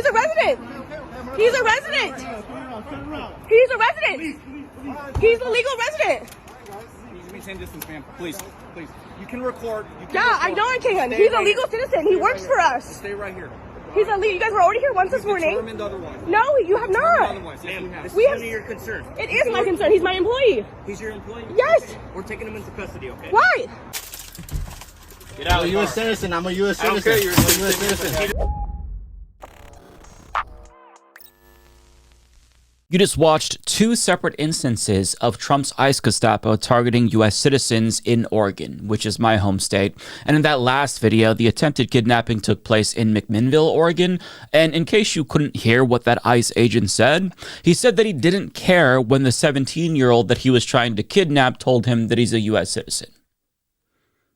He's a resident. He's a resident. He's a resident. He's a legal resident. Maintain distance, ma'am. Please. You can record. I know I can. He's a legal citizen. He works for us. Stay right here. He's a legal. You guys were already here once this morning. No, you have not. This is none of your concern. It is my concern. He's my employee. He's your employee? Yes. We're taking him into custody, okay? Why? Get out. I'm a U.S. citizen. I'm a U.S. citizen. I don't care. You're a U.S. citizen. You just watched two separate instances of Trump's ICE Gestapo targeting U.S. citizens in Oregon, which is my home state. And in that last video, the attempted kidnapping took place in McMinnville, Oregon. And in case you couldn't hear what that ICE agent said, he said that he didn't care when the 17-year-old that he was trying to kidnap told him that he's a U.S. citizen.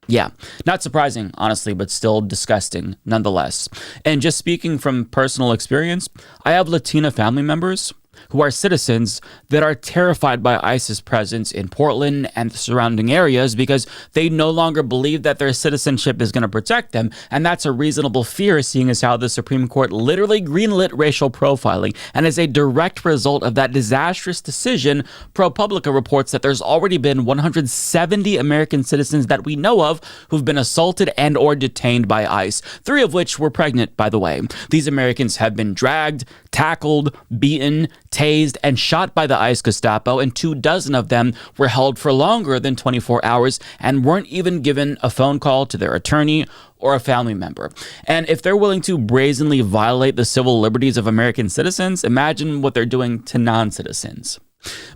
Yeah, not surprising, honestly, but still disgusting nonetheless. And just speaking from personal experience, I have Latina family members who are citizens that are terrified by ICE's presence in Portland and the surrounding areas because they no longer believe that their citizenship is going to protect them. And that's a reasonable fear, seeing as how the Supreme Court literally greenlit racial profiling. And as a direct result of that disastrous decision, ProPublica reports that there's already been 170 American citizens that we know of who've been assaulted and or detained by ICE, 3 of which were pregnant, by the way. These Americans have been dragged, tackled, beaten, tased, and shot by the ICE Gestapo, and 24 of them were held for longer than 24 hours and weren't even given a phone call to their attorney or a family member. And if they're willing to brazenly violate the civil liberties of American citizens, imagine what they're doing to non-citizens.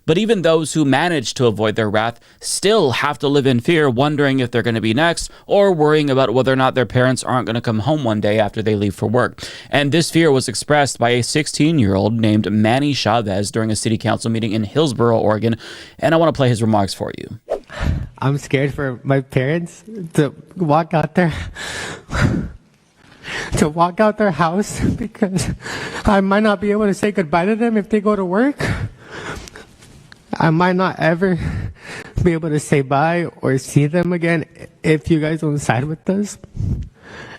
But even those who manage to avoid their wrath still have to live in fear, wondering if they're going to be next, or worrying about whether or not their parents aren't going to come home one day after they leave for work. And this fear was expressed by a 16-year-old named Manny Chavez during a city council meeting in Hillsboro, Oregon. And I want to play his remarks for you. I'm scared for my parents to walk out there. To walk out their house because I might not be able to say goodbye to them if they go to work. I might not ever be able to say bye or see them again if you guys don't side with us.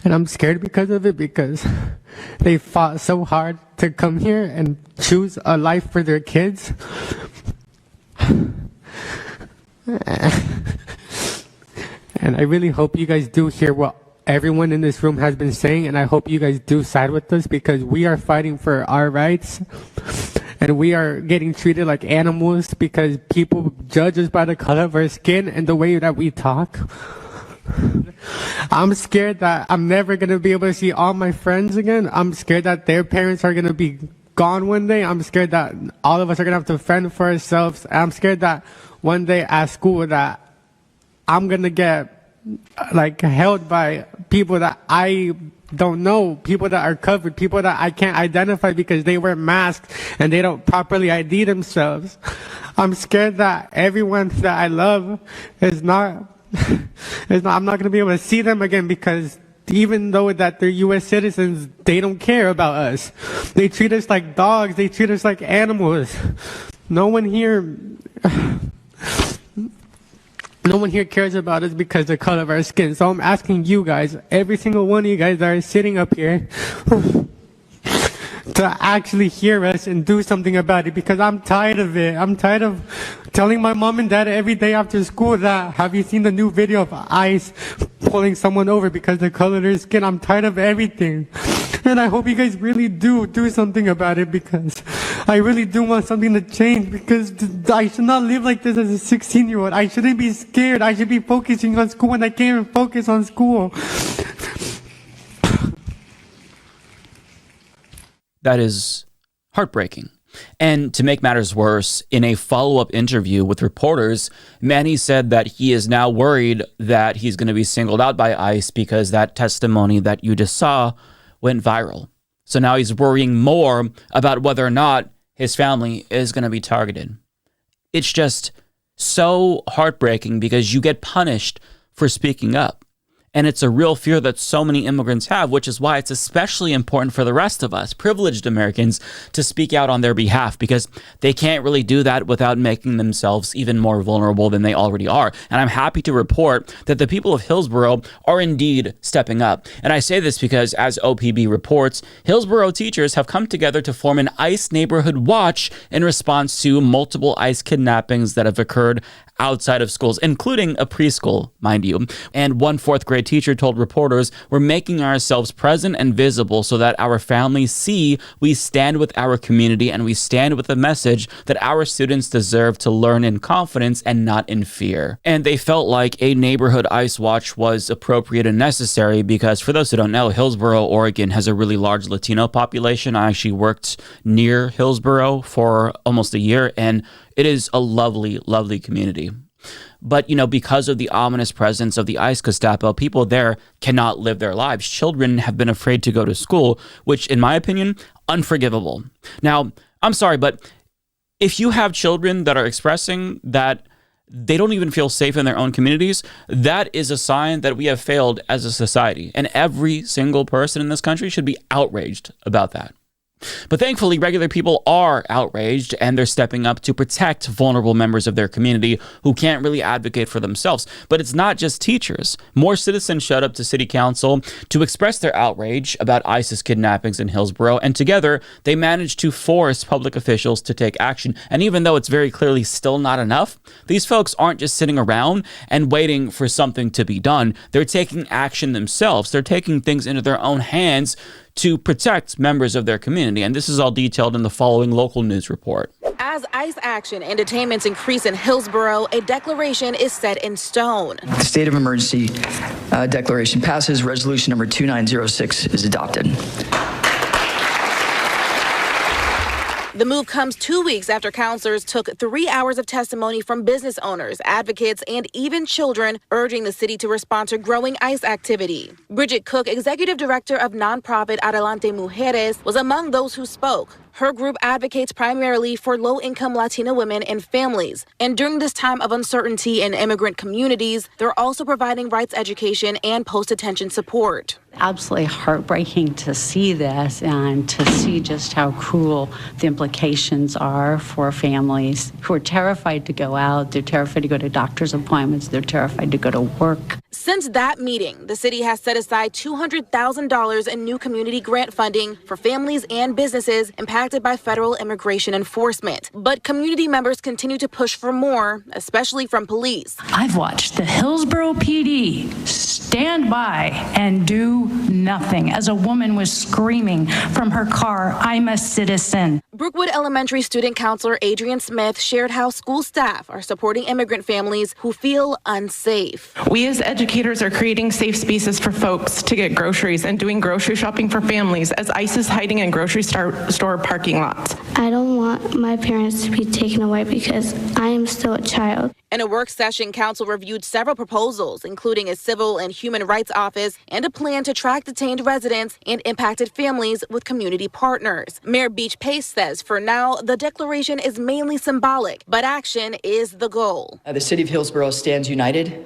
And I'm scared because of it, because they fought so hard to come here and choose a life for their kids. And I really hope you guys do hear what everyone in this room has been saying, and I hope you guys do side with us, because we are fighting for our rights. And we are getting treated like animals because people judge us by the color of our skin and the way that we talk. I'm scared that I'm never going to be able to see all my friends again. I'm scared that their parents are going to be gone one day. I'm scared that all of us are going to have to fend for ourselves. I'm scared that one day at school that I'm going to get held by people that I don't know, people that are covered, people that I can't identify because they wear masks and they don't properly ID themselves. I'm scared that everyone that I love I'm not going to be able to see them again, because even though that they're U.S. citizens, they don't care about us. They treat us like dogs. They treat us like animals. No one here cares about us because of the color of our skin. So I'm asking you guys, every single one of you guys that are sitting up here, to actually hear us and do something about it, because I'm tired of it. I'm tired of telling my mom and dad every day after school that, have you seen the new video of ICE pulling someone over because of the color of their skin? I'm tired of everything. And I hope you guys really do something about it, because I really do want something to change, because I should not live like this as a 16-year-old. I shouldn't be scared. I should be focusing on school, and I can't even focus on school. That is heartbreaking. And to make matters worse, in a follow-up interview with reporters, Manny said that he is now worried that he's going to be singled out by ICE because that testimony that you just saw went viral. So now he's worrying more about whether or not his family is going to be targeted. It's just so heartbreaking because you get punished for speaking up. And it's a real fear that so many immigrants have, which is why it's especially important for the rest of us, privileged Americans, to speak out on their behalf, because they can't really do that without making themselves even more vulnerable than they already are. And I'm happy to report that the people of Hillsboro are indeed stepping up. And I say this because, as OPB reports, Hillsboro teachers have come together to form an ICE neighborhood watch in response to multiple ICE kidnappings that have occurred outside of schools, including a preschool, mind you. And one fourth grade teacher told reporters, "We're making ourselves present and visible so that our families see we stand with our community and we stand with the message that our students deserve to learn in confidence and not in fear." And they felt like a neighborhood ICE watch was appropriate and necessary because, for those who don't know, Hillsboro, Oregon has a really large Latino population. I actually worked near Hillsboro for almost a year, and it is a lovely, lovely community. But, because of the ominous presence of the ICE Gestapo, people there cannot live their lives. Children have been afraid to go to school, which, in my opinion, unforgivable. Now, I'm sorry, but if you have children that are expressing that they don't even feel safe in their own communities, that is a sign that we have failed as a society. And every single person in this country should be outraged about that. But thankfully, regular people are outraged, and they're stepping up to protect vulnerable members of their community who can't really advocate for themselves. But it's not just teachers. More citizens showed up to city council to express their outrage about ISIS kidnappings in Hillsboro, and together they managed to force public officials to take action. And even though it's very clearly still not enough, these folks aren't just sitting around and waiting for something to be done. They're taking action themselves. They're taking things into their own hands to protect members of their community. And this is all detailed in the following local news report. As ICE action and detainments increase in Hillsboro, a declaration is set in stone. The state of emergency declaration passes. Resolution number 2906 is adopted. The move comes 2 weeks after counselors took 3 hours of testimony from business owners, advocates, and even children, urging the city to respond to growing ICE activity. Bridget Cook, executive director of nonprofit Adelante Mujeres, was among those who spoke. Her group advocates primarily for low-income Latina women and families. And during this time of uncertainty in immigrant communities, they're also providing rights education and post-detention support. Absolutely heartbreaking to see this and to see just how cruel the implications are for families who are terrified to go out. They're terrified to go to doctor's appointments. They're terrified to go to work. Since that meeting, the city has set aside $200,000 in new community grant funding for families and businesses impacted by federal immigration enforcement. But community members continue to push for more, especially from police. I've watched the Hillsboro PD stand by and do nothing as a woman was screaming from her car, "I'm a citizen." Brookwood Elementary student counselor Adrian Smith shared how school staff are supporting immigrant families who feel unsafe. We as educators are creating safe spaces for folks to get groceries and doing grocery shopping for families as ICE is hiding in grocery store parking lots. I don't want my parents to be taken away because I am still a child. In a work session, council reviewed several proposals, including a civil and human rights office and a plan to track detained residents and impacted families with community partners. Mayor Beach Pace says for now, the declaration is mainly symbolic, but action is the goal. The city of Hillsboro stands united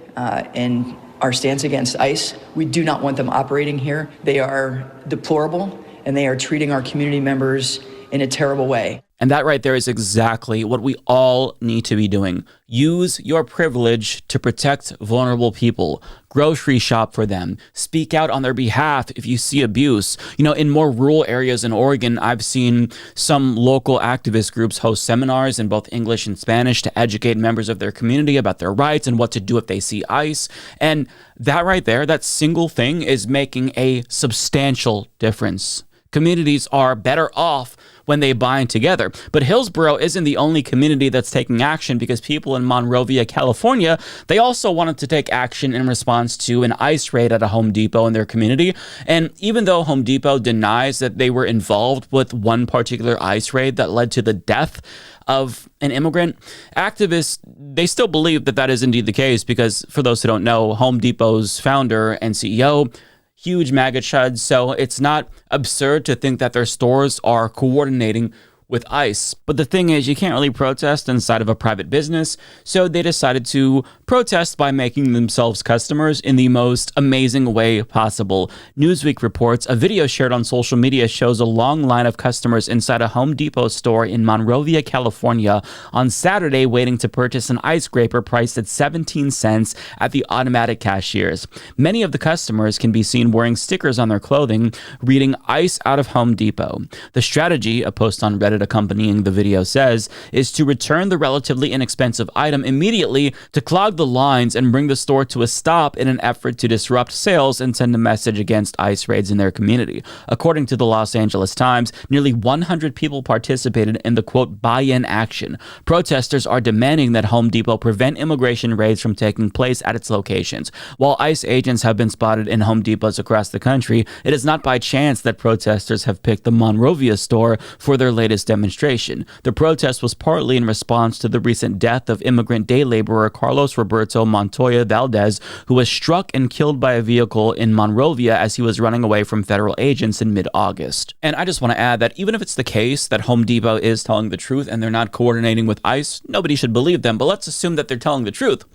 in our stance against ICE. We do not want them operating here. They are deplorable, and they are treating our community members in a terrible way. And that right there is exactly what we all need to be doing. Use your privilege to protect vulnerable people. Grocery shop for them. Speak out on their behalf if you see abuse. In more rural areas in Oregon, I've seen some local activist groups host seminars in both English and Spanish to educate members of their community about their rights and what to do if they see ICE. And that right there, that single thing is making a substantial difference. Communities are better off when they bind together. But Hillsboro isn't the only community that's taking action, because people in Monrovia, California, they also wanted to take action in response to an ICE raid at a Home Depot in their community. And even though Home Depot denies that they were involved with one particular ICE raid that led to the death of an immigrant, activists, they still believe that that is indeed the case, because for those who don't know, Home Depot's founder and CEO, huge MAGA chuds, so it's not absurd to think that their stores are coordinating with ICE. But the thing is, you can't really protest inside of a private business, so they decided to protest by making themselves customers in the most amazing way possible. Newsweek reports a video shared on social media shows a long line of customers inside a Home Depot store in Monrovia, California on Saturday waiting to purchase an ice scraper priced at 17 cents at the automatic cashiers. Many of the customers can be seen wearing stickers on their clothing reading "Ice out of Home Depot." The strategy, a post on Reddit accompanying the video says, is to return the relatively inexpensive item immediately to clog the lines and bring the store to a stop in an effort to disrupt sales and send a message against ICE raids in their community. According to the Los Angeles Times, nearly 100 people participated in the quote buy-in action. Protesters are demanding that Home Depot prevent immigration raids from taking place at its locations. While ICE agents have been spotted in Home Depots across the country, it is not by chance that protesters have picked the Monrovia store for their latest demonstration. The protest was partly in response to the recent death of immigrant day laborer Carlos Ruperto Montoya Valdez, who was struck and killed by a vehicle in Monrovia as he was running away from federal agents in mid-August. And I just want to add that even if it's the case that Home Depot is telling the truth and they're not coordinating with ICE, nobody should believe them, but let's assume that they're telling the truth.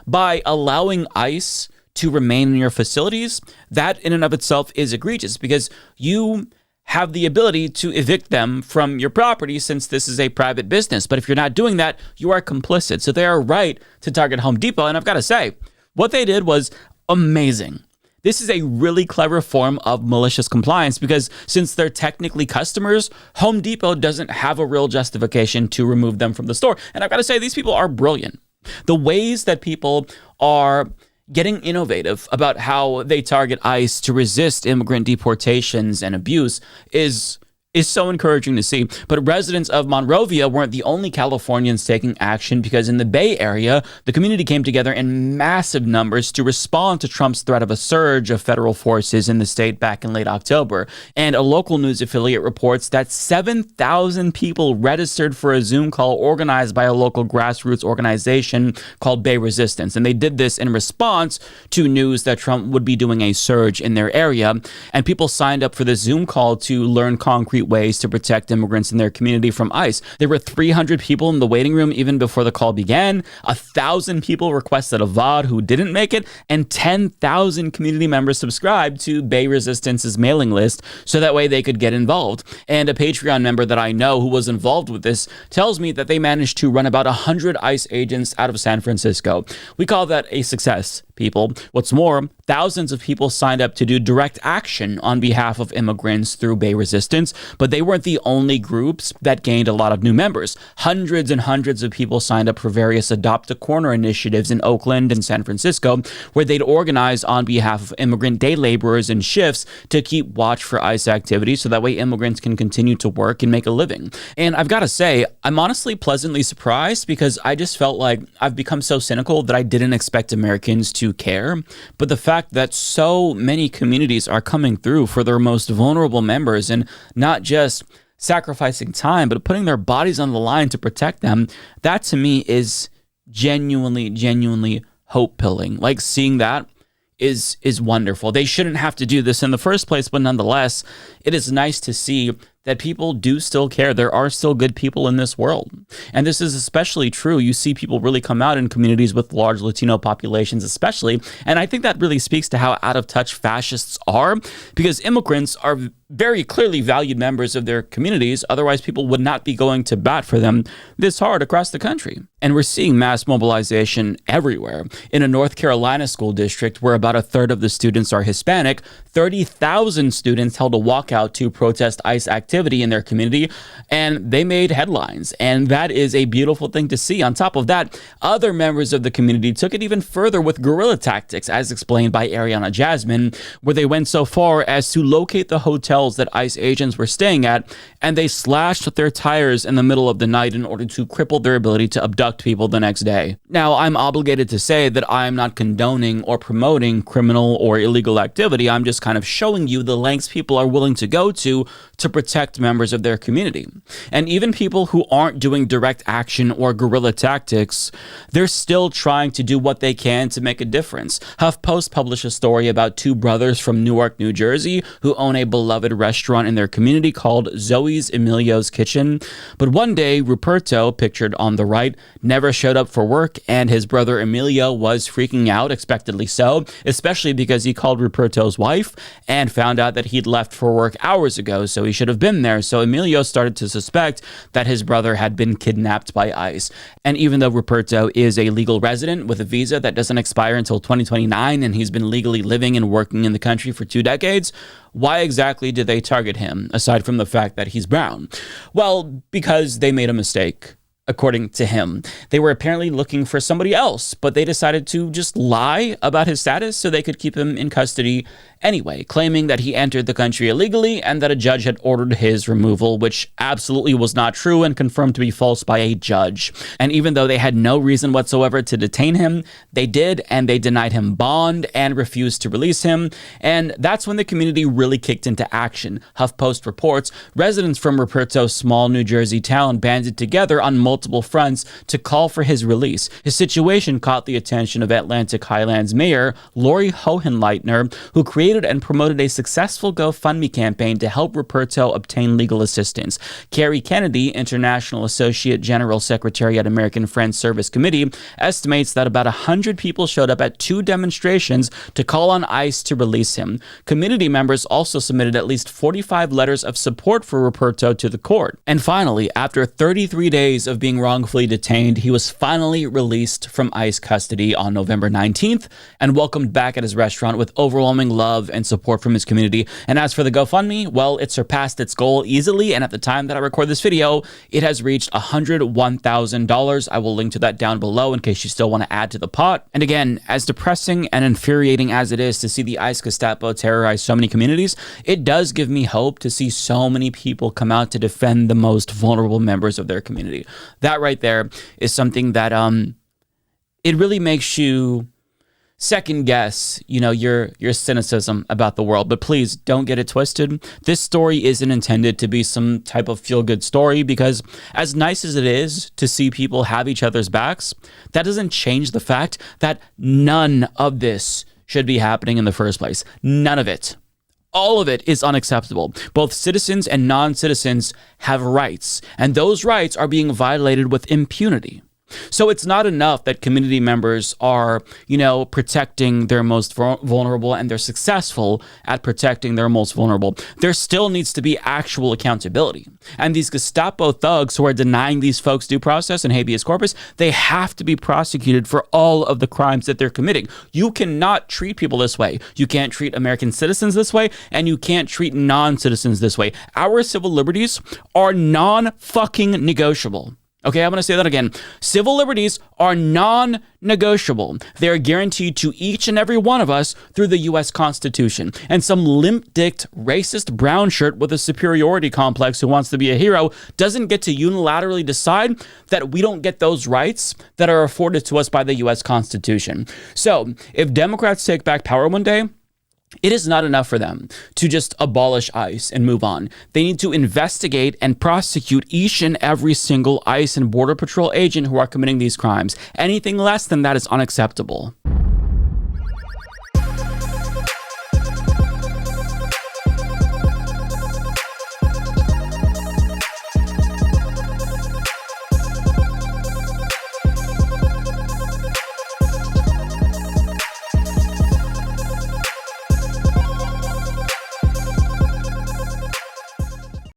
By allowing ICE to remain in your facilities, that in and of itself is egregious because you have the ability to evict them from your property since this is a private business. But if you're not doing that, you are complicit. So they are right to target Home Depot. And I've got to say, what they did was amazing. This is a really clever form of malicious compliance because since they're technically customers, Home Depot doesn't have a real justification to remove them from the store. And I've got to say, these people are brilliant. The ways that people are getting innovative about how they target ICE to resist immigrant deportations and abuse is so encouraging to see. But residents of Monrovia weren't the only Californians taking action because in the Bay Area, the community came together in massive numbers to respond to Trump's threat of a surge of federal forces in the state back in late October. And a local news affiliate reports that 7,000 people registered for a Zoom call organized by a local grassroots organization called Bay Resistance. And they did this in response to news that Trump would be doing a surge in their area. And people signed up for the Zoom call to learn concrete ways to protect immigrants in their community from ICE. There were 300 people in the waiting room even before the call began. 1,000 people requested a VOD who didn't make it, and 10,000 community members subscribed to Bay Resistance's mailing list so that way they could get involved. And a Patreon member that I know who was involved with this tells me that they managed to run about 100 ICE agents out of San Francisco. We call that a success, people. What's more, thousands of people signed up to do direct action on behalf of immigrants through Bay Resistance, but they weren't the only groups that gained a lot of new members. Hundreds and hundreds of people signed up for various Adopt a Corner initiatives in Oakland and San Francisco, where they'd organize on behalf of immigrant day laborers in shifts to keep watch for ICE activity so that way immigrants can continue to work and make a living. And I've got to say, I'm honestly pleasantly surprised because I just felt like I've become so cynical that I didn't expect Americans to care. But the fact that so many communities are coming through for their most vulnerable members and not just sacrificing time, but putting their bodies on the line to protect them, that to me is genuinely hope-filling. Like seeing that is wonderful. They shouldn't have to do this in the first place, but nonetheless, it is nice to see that people do still care. There are still good people in this world. And this is especially true. You see people really come out in communities with large Latino populations especially. And I think that really speaks to how out of touch fascists are, because immigrants are very clearly valued members of their communities. Otherwise, people would not be going to bat for them this hard across the country. And we're seeing mass mobilization everywhere. In a North Carolina school district where about a third of the students are Hispanic, 30,000 students held a walkout to protest ICE activity in their community, and they made headlines. And that is a beautiful thing to see. On top of that, other members of the community took it even further with guerrilla tactics, as explained by Ariana Jasmine, where they went so far as to locate the hotels that ICE agents were staying at, and they slashed their tires in the middle of the night in order to cripple their ability to abduct people the next day. Now, I'm obligated to say that I'm not condoning or promoting criminal or illegal activity. I'm just kind of showing you the lengths people are willing to go to protect protect members of their community. And even people who aren't doing direct action or guerrilla tactics, they're still trying to do what they can to make a difference. HuffPost published a story about two brothers from Newark, New Jersey, who own a beloved restaurant in their community called Zoe's Emilio's Kitchen. But one day, Ruperto, pictured on the right, never showed up for work, and his brother Emilio was freaking out, expectedly so, especially because he called Ruperto's wife and found out that he'd left for work hours ago, so he should have been there. So Emilio started to suspect that his brother had been kidnapped by ICE. And even though Ruperto is a legal resident with a visa that doesn't expire until 2029, and he's been legally living and working in the country for 2 decades, why exactly did they target him, aside from the fact that he's brown? Well, because they made a mistake. According to him, they were apparently looking for somebody else, but they decided to just lie about his status so they could keep him in custody anyway, claiming that he entered the country illegally and that a judge had ordered his removal, which absolutely was not true and confirmed to be false by a judge. And even though they had no reason whatsoever to detain him, they did, and they denied him bond and refused to release him. And that's when the community really kicked into action. HuffPost reports residents from Ruperto's small New Jersey town banded together on multiple fronts to call for his release. His situation caught the attention of Atlantic Highlands Mayor Lori Hohenleitner, who created and promoted a successful GoFundMe campaign to help Ruperto obtain legal assistance. Carrie Kennedy, International Associate General Secretary at American Friends Service Committee, estimates that about 100 people showed up at 2 demonstrations to call on ICE to release him. Community members also submitted at least 45 letters of support for Ruperto to the court. And finally, after 33 days of being wrongfully detained, he was finally released from ICE custody on November 19th and welcomed back at his restaurant with overwhelming love and support from his community. And as for the GoFundMe, well, it surpassed its goal easily, and at the time that I record this video, it has reached $101,000. I will link to that down below in case you still want to add to the pot. And again, as depressing and infuriating as it is to see the ICE Gestapo terrorize so many communities, it does give me hope to see so many people come out to defend the most vulnerable members of their community. That right there is something that it really makes you second guess, your cynicism about the world. But please don't get it twisted. This story isn't intended to be some type of feel-good story, because as nice as it is to see people have each other's backs, that doesn't change the fact that none of this should be happening in the first place. None of it. All of it is unacceptable. Both citizens and non-citizens have rights, and those rights are being violated with impunity. So it's not enough that community members are, protecting their most vulnerable, and they're successful at protecting their most vulnerable. There still needs to be actual accountability. And these Gestapo thugs who are denying these folks due process and habeas corpus, they have to be prosecuted for all of the crimes that they're committing. You cannot treat people this way. You can't treat American citizens this way, and you can't treat non-citizens this way. Our civil liberties are non-fucking negotiable. Okay, I'm going to say that again. Civil liberties are non-negotiable. They are guaranteed to each and every one of us through the U.S. Constitution. And some limp-dicked, racist brown shirt with a superiority complex who wants to be a hero doesn't get to unilaterally decide that we don't get those rights that are afforded to us by the U.S. Constitution. So, if Democrats take back power one day, it is not enough for them to just abolish ICE and move on. They need to investigate and prosecute each and every single ICE and Border Patrol agent who are committing these crimes. Anything less than that is unacceptable.